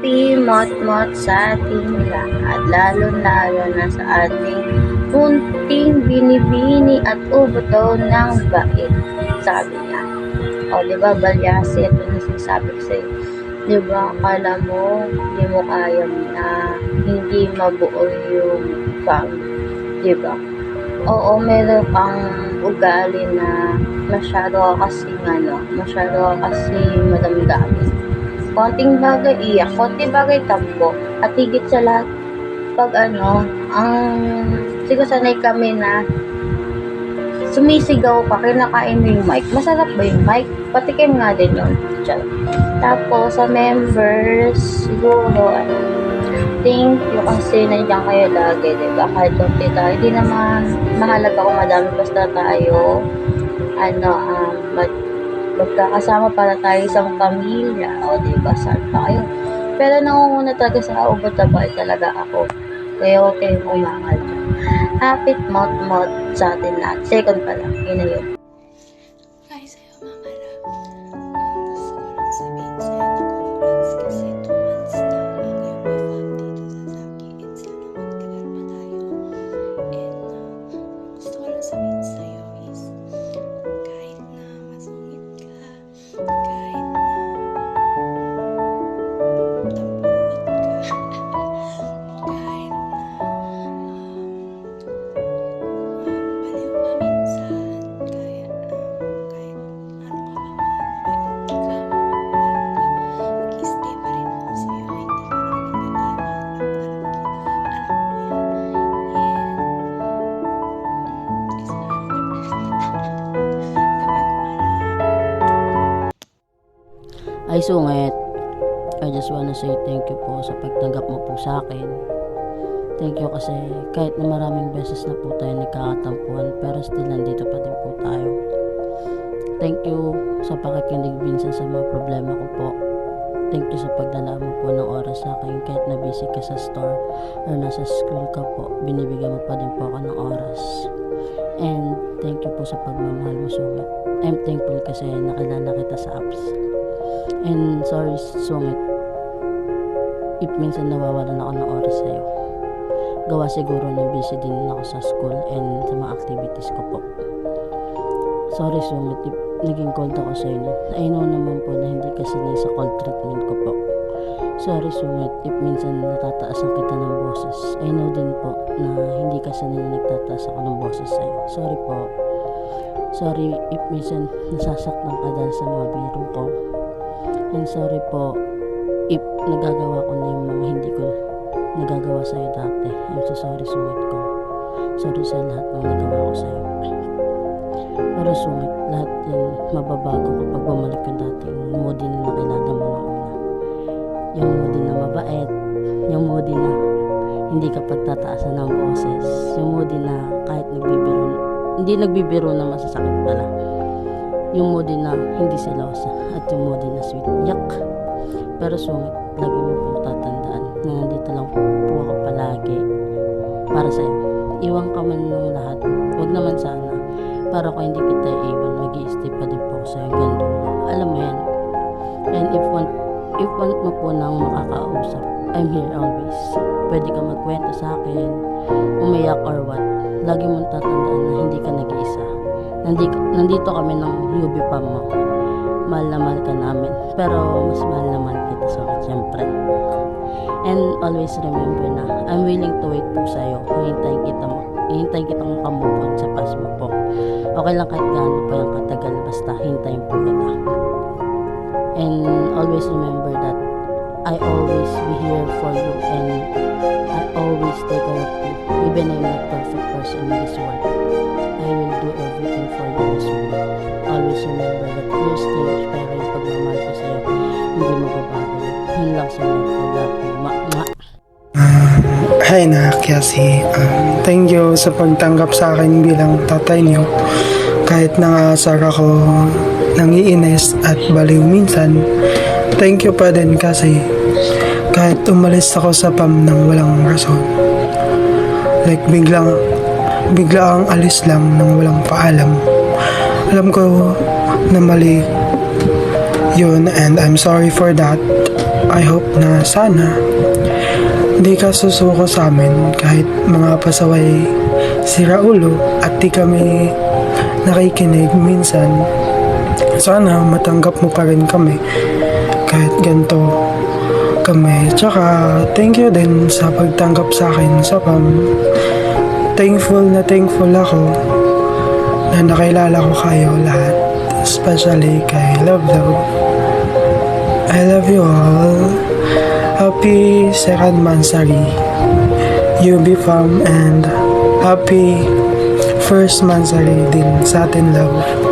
happy mot-mot sa ating lahat, lalo-lalo na sa ating munting binibini at ubuto ng bait. Sabi niya. O, diba, Balyase, ito na sinasabi ko sa'yo. Diba, akala mo, hindi mo kaya na hindi mabuo yung family. Diba? Oo, meron kang ugali na masyado ka kasi madamdamin. Konting bagay iyak, konting bagay tampo, at higit sa lahat, pag siguro sanay kami na sumisigaw ka, kinakain mo yung mic. Masarap ba yung mic? Patikim nga din yun. Tapos, sa members, siguro, thank you kasi nandiyan kayo lagi, diba? Kahit konti tayo, hindi naman mahalaga kung madami, basta tayo, magkakasama para tayo isang pamilya, o diba, saan pa kayo. Pero nangunguna talaga sa ubod na bahay talaga ako. Kaya huwag kayong umangal. Happy mot-mot sa atin lahat. Second pa lang, yun na yun. Hi sa'yo, Mama Love. Gusto ko lang sabihin sa'yo na congrats kasi 2 months na ang iyong BFAM dito sa Zaki and sana magtagal pa tayo. And gusto ko lang sabihin sa'yo is kahit na masungit ka, kahit na tampulot ka, kahit na baliw ka minsan, kahit ano ka pa man, mabait ka, mabait ka, mag-stay pa rin ako sa'yo, hindi ka namin iniiwan, alam mo yan, and is Ay sungit, I just wanna say thank you po sa pagtanggap mo po sa akin. Thank you kasi kahit na maraming beses na po tayo nagkakatampuhan, pero still nandito pa din po tayo. Thank you sa pakikinig minsan sa mga problema ko po. Thank you sa pagdala mo po ng oras sa akin kahit na busy ka sa store or nasa school ka po, binibigyan mo pa din po ako ng oras. And thank you po sa pagmamahal mo sungit. I'm thankful kasi nakilala kita sa apps. And sorry sungit if minsan nawawalan ako ng oras sa'yo. Gawa siguro na busy din ako sa school and sa mga activities ko po. Sorry sungit if naging cold ako sa'yo. I know naman po na hindi kasi sanay sa cold treatment ko po. Sorry sungit if minsan natataasan kita ng boses. I know din po na hindi kasi sanay na nagtataas ako ng boses sa'yo. Sorry po. Sorry if minsan nasasaktan ka dahil sa mga biro ko. And sorry po if nagagawa ko na yung mga hindi ko nagagawa sa'yo dati. I'm so sorry sungit ko. Sorry sa lahat ng nagawa ko sa'yo. Pero sungit, lahat yan mababago kapag bumalik yung dati. Yung moody na nakilala mo na una. Yung moody na mabait. Yung moody na hindi ka pagtataasan ng boses. Yung moody na kahit nagbibiro, hindi nagbibiro na masasakit pala. Yung moody na hindi selosa at yung moody na sweet. Yak! Pero sungit, lagi mo po tatandaan na nandito lang po ako palagi para sa'yo. Iwan ka man ng lahat. Huwag naman sana. Para kung hindi kita iwan, mag-i-stay pa din po ako sa'yo hanggang dulo. Alam mo yan. And if want mo po nang makakausap, I'm here always. Pwede ka magkwento sa akin, umiyak or what. Lagi mong tatandaan na hindi ka nag-iisa. Nandito kami ng UB pa mo. Mahal na mahal ka namin. Pero mas mahal na mahal kita sa akin, syempre. And always remember na I'm willing to wait po sa'yo. Hihintayin kitang makamove on sa past mo po. Okay lang kahit gaano pa yung katagal, basta hintayin po kita. And always remember that I always be here for you and I always take care of you. Even I'm not perfect person in this world, I will do everything for you as well. Always remember that your stage, pero yung pagmamahal ko sa'yo, hindi mo babago. Yun lang sa mga I love you. Hi na, Cassie. Thank you sa pagtanggap sa akin bilang tatay niyo. Kahit nangasar ako, nangiinis at baliw minsan, thank you pa din kasi kahit umalis ako sa PAM nang walang rason. Like bigla ang alis lang nang walang paalam. Alam ko na mali yun and I'm sorry for that. I hope na sana di ka susuko sa amin kahit mga pasaway sira ulo at di kami nakikinig minsan. Sana matanggap mo pa rin kami kahit ganito kami. Tsaka thank you din sa pagtanggap sa akin sa PAM. Thankful ako na nakilala ko kayo lahat, especially kay Love. I love you all. Happy second Mansari UB Fam, and happy first Mansari din sa atin, Love.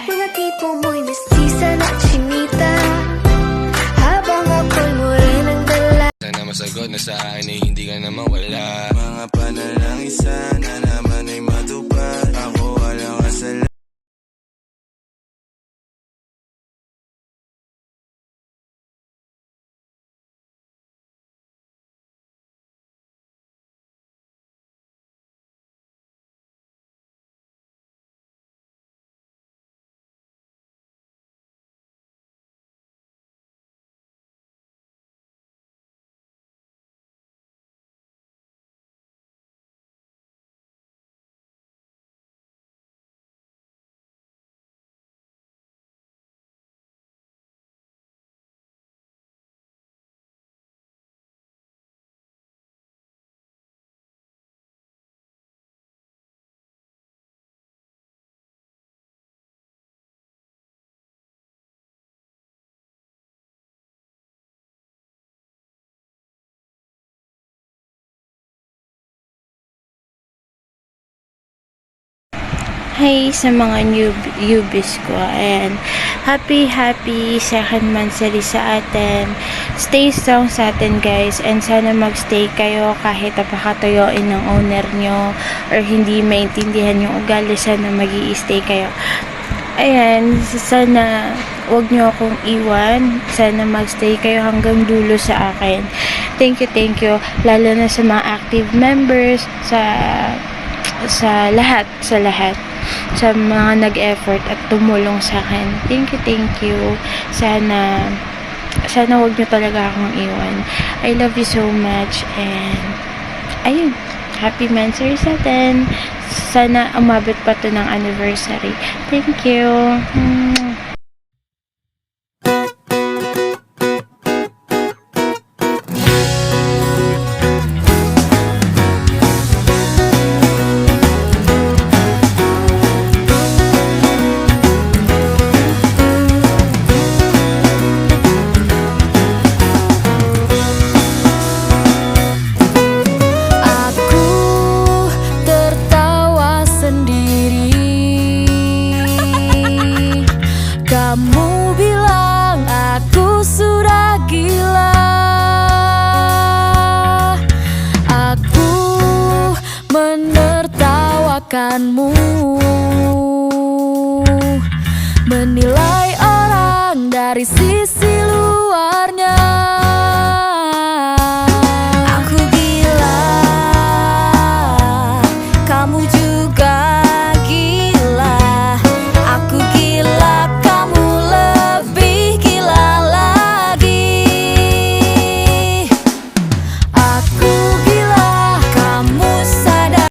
Mga tipo mo'y mestiza na chinita, habang ako'y morenang dala. Sana masagot na sa akin ay hindi ka na mawala. Mga panalangin sana naman ay matupad. Ako walang kasalanan. Hi sa mga newbies ko, and happy second monthsary sa atin. Stay strong sa atin, guys, and sana magstay kayo kahit napakatoyoin ng owner nyo or hindi maintindihan yung ugali. Sana mag-i-stay kayo. Ayan, sana wag nyo akong iwan. Sana magstay kayo hanggang dulo sa akin. Thank you, lalo na sa mga active members, sa lahat, sa mga nag-effort at tumulong sa akin. Thank you. Sana wag nyo talaga akong iwan. I love you so much, and ayun, happy Mansari sa atin. Sana umabot pa to ng anniversary. Thank you. Aku tertawa sendiri Parisisi